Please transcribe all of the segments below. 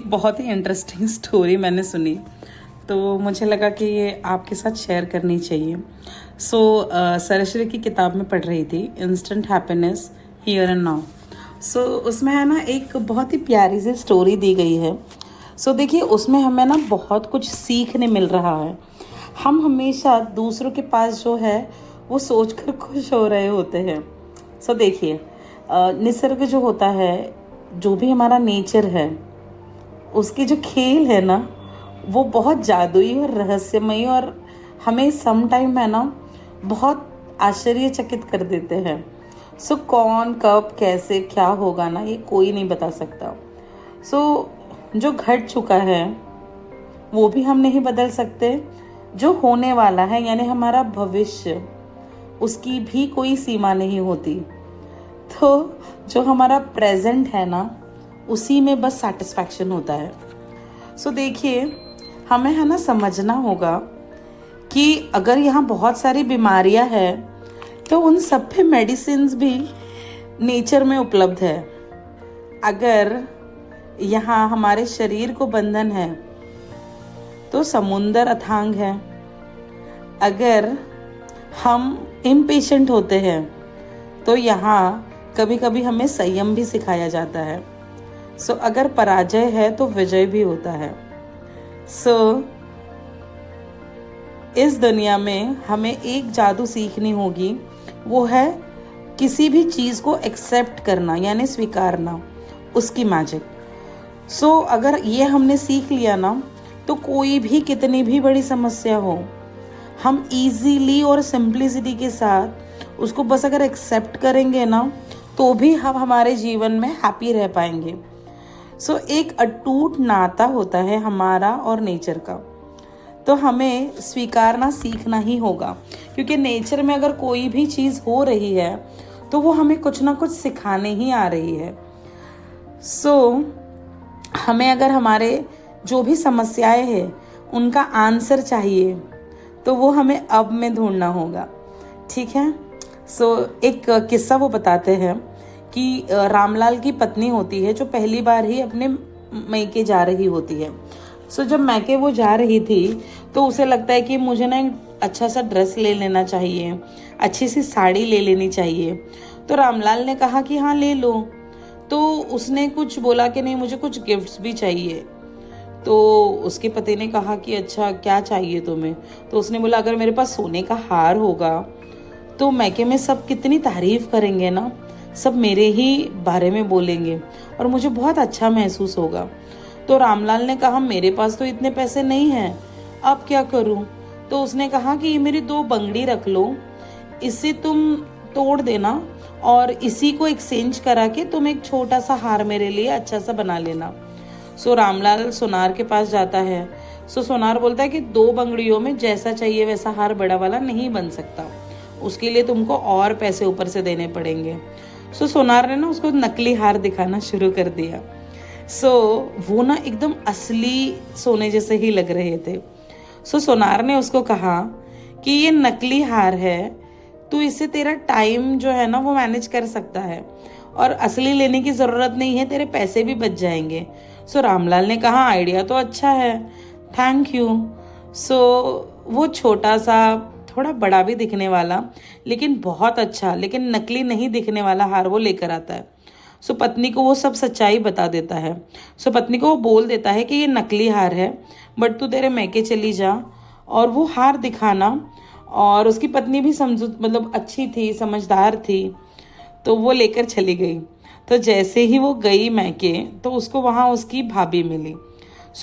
बहुत ही interesting story मैंने सुनी, तो मुझे लगा कि ये आपके साथ शेयर करनी चाहिए। सरश्री की किताब में पढ़ रही थी, instant happiness here and now. उसमें है ना एक बहुत ही प्यारी सी स्टोरी दी गई है। देखिए, उसमें हमें ना बहुत कुछ सीखने मिल रहा है। हम हमेशा दूसरों के पास जो है वो सोचकर खुश हो रहे होते हैं। देखिए, निसर्ग जो होता है, जो भी हमारा नेचर है, उसकी जो खेल है ना, वो बहुत जादुई और रहस्यमयी और हमें सम टाइम है ना बहुत आश्चर्यचकित कर देते हैं। कौन कब कैसे क्या होगा ना, ये कोई नहीं बता सकता। जो घट चुका है वो भी हम नहीं बदल सकते। जो होने वाला है यानी हमारा भविष्य, उसकी भी कोई सीमा नहीं होती। तो जो हमारा प्रेजेंट है ना, उसी में बस सेटिस्फैक्शन होता है। देखिए, हमें है ना समझना होगा कि अगर यहाँ बहुत सारी बीमारियाँ हैं तो उन सब पे मेडिसिन्स भी नेचर में उपलब्ध है। अगर यहाँ हमारे शरीर को बंधन है तो समुंदर अथांग है। अगर हम इम्पेशेंट होते हैं तो यहाँ कभी कभी हमें संयम भी सिखाया जाता है। अगर पराजय है तो विजय भी होता है। इस दुनिया में हमें एक जादू सीखनी होगी, वो है किसी भी चीज़ को एक्सेप्ट करना यानी स्वीकारना, उसकी मैजिक। अगर ये हमने सीख लिया ना, तो कोई भी कितनी भी बड़ी समस्या हो, हम इजीली और सिंप्लिसिटी के साथ उसको बस अगर एक्सेप्ट करेंगे ना, तो भी हम हमारे जीवन में हैप्पी रह पाएंगे। एक अटूट नाता होता है हमारा और नेचर का, तो हमें स्वीकारना सीखना ही होगा। क्योंकि नेचर में अगर कोई भी चीज़ हो रही है तो वो हमें कुछ ना कुछ सिखाने ही आ रही है। हमें अगर हमारे जो भी समस्याएं हैं उनका आंसर चाहिए तो वो हमें अब में ढूंढना होगा। ठीक है। एक किस्सा वो बताते हैं कि रामलाल की पत्नी होती है जो पहली बार ही अपने मैके जा रही होती है। जब मैके वो जा रही थी तो उसे लगता है कि मुझे ना एक अच्छा सा ड्रेस ले लेना चाहिए, अच्छी सी साड़ी ले लेनी चाहिए। तो रामलाल ने कहा कि हाँ ले लो। तो उसने कुछ बोला कि नहीं, मुझे कुछ गिफ्ट्स भी चाहिए। तो उसके पति ने कहा कि अच्छा क्या चाहिए तुम्हें? तो उसने बोला अगर मेरे पास सोने का हार होगा तो मैके में सब कितनी तारीफ करेंगे ना, सब मेरे ही बारे में बोलेंगे और मुझे बहुत अच्छा महसूस होगा। तो रामलाल ने कहा मेरे पास तो इतने पैसे नहीं हैं, अब क्या करूं? तो उसने कहा कि ये मेरी 2 बंगड़ी रख लो, इसे तुम तोड़ देना और इसी को एक्सचेंज करा के तुम एक छोटा सा हार मेरे लिए अच्छा सा बना लेना। रामलाल सोनार के पास जाता है। सोनार बोलता है कि 2 बंगड़ियों में जैसा चाहिए वैसा हार बड़ा वाला नहीं बन सकता, उसके लिए तुमको और पैसे ऊपर से देने पड़ेंगे। सोनार ने ना उसको नकली हार दिखाना शुरू कर दिया। वो ना एकदम असली सोने जैसे ही लग रहे थे। सोनार ने उसको कहा कि ये नकली हार है, तू इससे तेरा टाइम जो है ना वो मैनेज कर सकता है और असली लेने की ज़रूरत नहीं है, तेरे पैसे भी बच जाएंगे। रामलाल ने कहा आइडिया तो अच्छा है, थैंक यू। वो छोटा सा, थोड़ा बड़ा भी दिखने वाला लेकिन बहुत अच्छा, लेकिन नकली नहीं दिखने वाला हार वो लेकर आता है। पत्नी को वो सब सच्चाई बता देता है। पत्नी को वो बोल देता है कि ये नकली हार है, बट तू तेरे मैके चली जा और वो हार दिखाना। और उसकी पत्नी भी मतलब अच्छी थी, समझदार थी, तो वो लेकर चली गई। तो जैसे ही वो गई मैके तो उसको वहाँ उसकी भाभी मिली।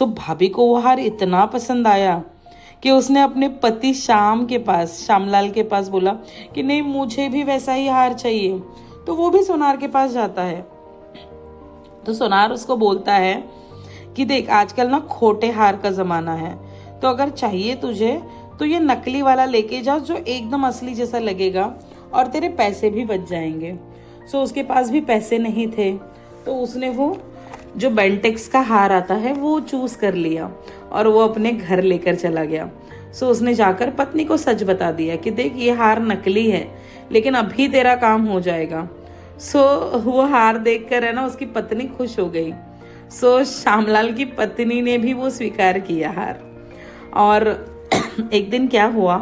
भाभी को वो हार इतना पसंद आया कि उसने अपने पति श्यामलाल के पास बोला कि नहीं, मुझे भी वैसा ही हार चाहिए। तो वो भी सोनार के पास जाता है। तो सोनार उसको बोलता है कि देख, आजकल ना खोटे हार का ज़माना है, तो अगर चाहिए तुझे तो ये नकली वाला लेके जा जो एकदम असली जैसा लगेगा और तेरे पैसे भी बच जाएंगे। उसके पास भी पैसे नहीं थे, तो उसने वो जो बेंटेक्स का हार आता है वो चूज़ कर लिया और वो अपने घर लेकर चला गया। उसने जाकर पत्नी को सच बता दिया कि देख, ये हार नकली है लेकिन अभी तेरा काम हो जाएगा। वो हार देखकर है ना उसकी पत्नी खुश हो गई। सो श्यामलाल की पत्नी ने भी वो स्वीकार किया हार। और एक दिन क्या हुआ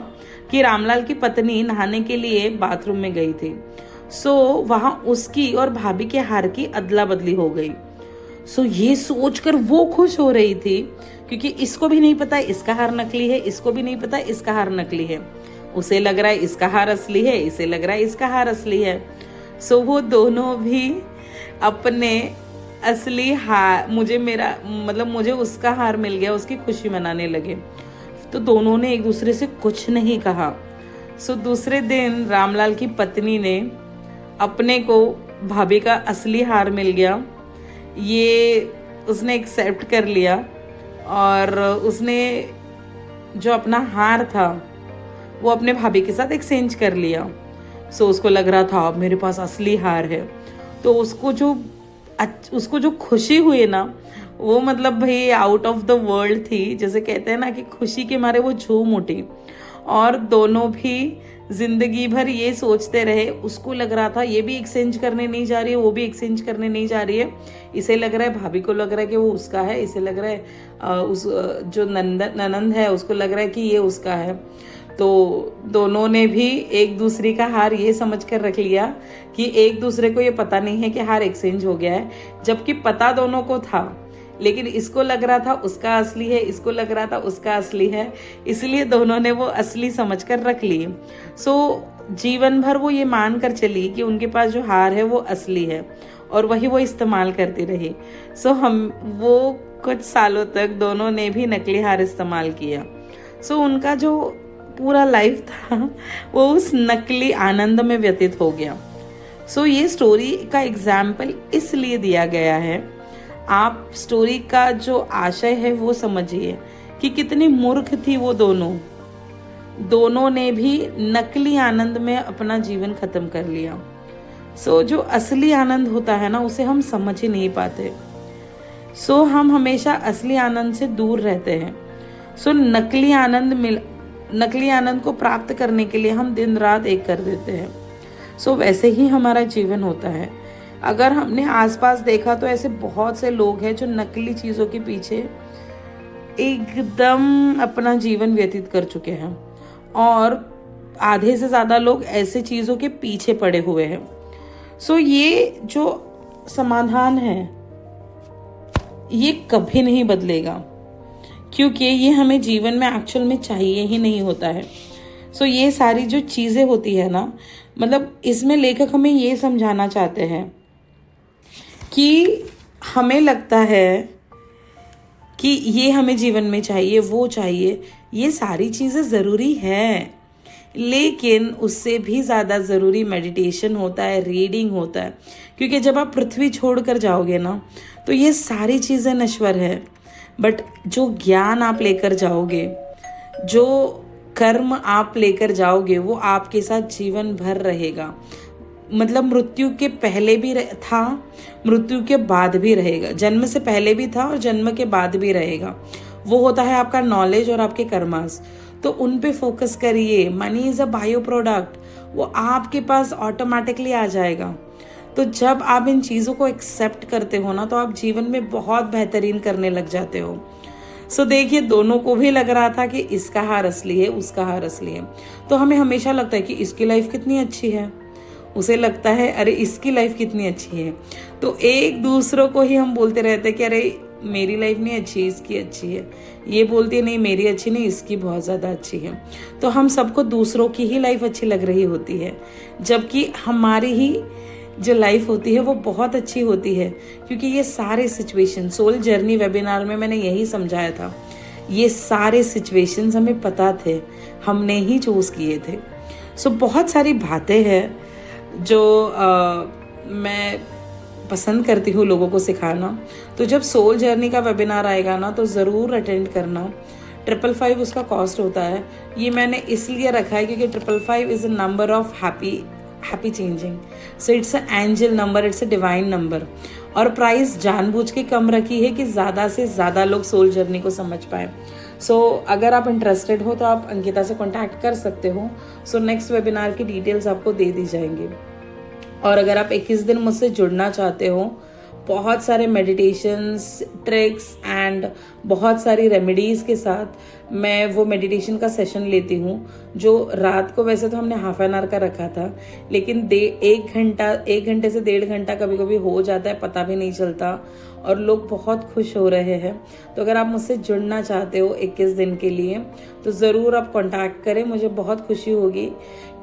कि रामलाल की पत्नी नहाने के लिए बाथरूम में गई थी। सो वहां उसकी और भाभी के हार की अदला बदली हो गई। सो ये सोचकर वो खुश हो रही थी, क्योंकि इसको भी नहीं पता इसका हार नकली है, इसको भी नहीं पता इसका हार नकली है। उसे लग रहा है इसका हार असली है, इसे लग रहा है इसका हार असली है। सो वो दोनों भी अपने असली हार, मुझे उसका हार मिल गया, उसकी खुशी मनाने लगे। तो दोनों ने एक दूसरे से कुछ नहीं कहा। सो दूसरे दिन रामलाल की पत्नी ने अपने को भाभी का असली हार मिल गया, ये उसने एक्सेप्ट कर लिया, और उसने जो अपना हार था वो अपने भाभी के साथ एक्सचेंज कर लिया। सो उसको लग रहा था अब मेरे पास असली हार है। तो उसको जो खुशी हुई ना, वो भाई आउट ऑफ द वर्ल्ड थी। जैसे कहते हैं ना कि खुशी के मारे वो झूम उठी, और दोनों भी जिंदगी भर ये सोचते रहे। उसको लग रहा था ये भी एक्सचेंज करने नहीं जा रही है, वो भी एक्सचेंज करने नहीं जा रही है। इसे लग रहा है, भाभी को लग रहा है कि वो उसका है, इसे लग रहा है उस जो ननंद है उसको लग रहा है कि ये उसका है। तो दोनों ने भी एक दूसरे का हार ये समझ कर रख लिया कि एक दूसरे को ये पता नहीं है कि हार एक्सचेंज हो गया है, जबकि पता दोनों को था, लेकिन इसको लग रहा था उसका असली है, इसको लग रहा था उसका असली है, इसलिए दोनों ने वो असली समझकर रख ली। सो जीवन भर वो ये मान कर चली कि उनके पास जो हार है वो असली है, और वही वो इस्तेमाल करती रही। सो वो कुछ सालों तक दोनों ने भी नकली हार इस्तेमाल किया। सो उनका जो पूरा लाइफ था वो उस नकली आनंद में व्यतीत हो गया। सो ये स्टोरी का एग्जाम्पल इसलिए दिया गया है, आप स्टोरी का जो आशय है वो समझिए कि कितनी मूर्ख थी वो दोनों ने भी नकली आनंद में अपना जीवन खत्म कर लिया। सो जो असली आनंद होता है ना, उसे हम समझ ही नहीं पाते। सो हम हमेशा असली आनंद से दूर रहते हैं। सो नकली आनंद को प्राप्त करने के लिए हम दिन रात एक कर देते हैं। सो वैसे ही हमारा जीवन होता है। अगर हमने आसपास देखा तो ऐसे बहुत से लोग हैं जो नकली चीज़ों के पीछे एकदम अपना जीवन व्यतीत कर चुके हैं, और आधे से ज़्यादा लोग ऐसे चीज़ों के पीछे पड़े हुए हैं। सो ये जो समाधान है ये कभी नहीं बदलेगा, क्योंकि ये हमें जीवन में एक्चुअल में चाहिए ही नहीं होता है। सो ये सारी जो चीज़ें होती है ना, इसमें लेखक हमें ये समझाना चाहते हैं कि हमें लगता है कि ये हमें जीवन में चाहिए, वो चाहिए, ये सारी चीज़ें ज़रूरी है, लेकिन उससे भी ज़्यादा ज़रूरी मेडिटेशन होता है, रीडिंग होता है। क्योंकि जब आप पृथ्वी छोड़कर जाओगे ना, तो ये सारी चीज़ें नश्वर है, बट जो ज्ञान आप लेकर जाओगे, जो कर्म आप लेकर जाओगे, वो आपके साथ जीवन भर रहेगा। मृत्यु के पहले भी था, मृत्यु के बाद भी रहेगा, जन्म से पहले भी था और जन्म के बाद भी रहेगा। वो होता है आपका नॉलेज और आपके कर्मास। तो उन पे फोकस करिए। Money is a bio product, वो आपके पास ऑटोमेटिकली आ जाएगा। तो जब आप इन चीज़ों को एक्सेप्ट करते हो ना, तो आप जीवन में बहुत बेहतरीन करने लग जाते हो। सो देखिए, दोनों को भी लग रहा था कि इसका हार असली है, उसका हार असली है। तो हमें हमेशा लगता है कि इसकी लाइफ कितनी अच्छी है, उसे लगता है अरे इसकी लाइफ कितनी अच्छी है। तो एक दूसरों को ही हम बोलते रहते हैं कि अरे मेरी लाइफ नहीं अच्छी, इसकी अच्छी है। ये बोलती है नहीं मेरी अच्छी नहीं, इसकी बहुत ज़्यादा अच्छी है। तो हम सबको दूसरों की ही लाइफ अच्छी लग रही होती है, जबकि हमारी ही जो लाइफ होती है वो बहुत अच्छी होती है। क्योंकि ये सारे सिचुएशन, सोल जर्नी वेबिनार में मैंने यही समझाया था, ये सारे सिचुएशंस हमें पता थे, हमने ही चूज़ किए थे। सो बहुत सारी बातें हैं जो मैं पसंद करती हूँ लोगों को सिखाना। तो जब सोल जर्नी का वेबिनार आएगा ना, तो ज़रूर अटेंड करना। 555 उसका कॉस्ट होता है। ये मैंने इसलिए रखा है क्योंकि 555 is a number of happy changing. So it's a angel number, it's a divine number. और प्राइस जानबूझ के कम रखी है कि ज़्यादा से ज़्यादा लोग सोल जर्नी को समझ पाए। सो अगर आप इंटरेस्टेड हो तो आप अंकिता से कॉन्टैक्ट कर सकते हो। सो नेक्स्ट वेबिनार की डिटेल्स आपको दे दी जाएंगी। और अगर आप 21 दिन मुझसे जुड़ना चाहते हो बहुत सारे मेडिटेशंस, ट्रिक्स एंड बहुत सारी रेमेडीज़ के साथ मैं वो मेडिटेशन का सेशन लेती हूँ, जो रात को वैसे तो हमने हाफ एन आवर का रखा था, लेकिन 1 घंटे से 1.5 घंटा कभी कभी हो जाता है, पता भी नहीं चलता और लोग बहुत खुश हो रहे हैं। तो अगर आप मुझसे जुड़ना चाहते हो 21 दिन के लिए तो ज़रूर आप कांटेक्ट करें, मुझे बहुत खुशी होगी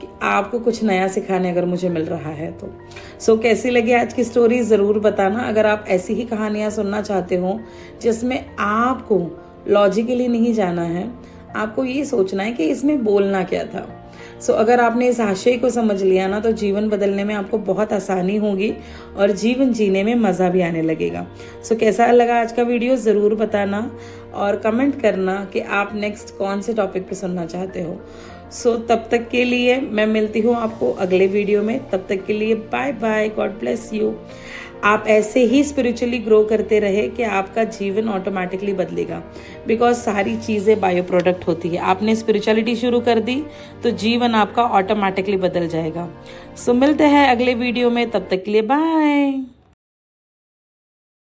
कि आपको कुछ नया सिखाने अगर मुझे मिल रहा है तो। सो कैसी लगी आज की स्टोरी ज़रूर बताना। अगर आप ऐसी ही कहानियाँ सुनना चाहते हो जिसमें आपको लॉजिकली नहीं जाना है, आपको ये सोचना है कि इसमें बोलना क्या था, सो अगर आपने इस आशय को समझ लिया ना तो जीवन बदलने में आपको बहुत आसानी होगी और जीवन जीने में मज़ा भी आने लगेगा। सो कैसा लगा आज का वीडियो ज़रूर बताना और कमेंट करना कि आप नेक्स्ट कौन से टॉपिक पे सुनना चाहते हो। सो तब तक के लिए मैं मिलती हूँ आपको अगले वीडियो में। तब तक के लिए bye bye, God bless you. आप ऐसे ही स्पिरिचुअली ग्रो करते रहे कि आपका जीवन ऑटोमेटिकली बदलेगा, बिकॉज सारी चीज़ें बायो प्रोडक्ट होती है। आपने स्पिरिचुअलिटी शुरू कर दी तो जीवन आपका ऑटोमेटिकली बदल जाएगा। सो मिलते हैं अगले वीडियो में, तब तक के लिए बाय।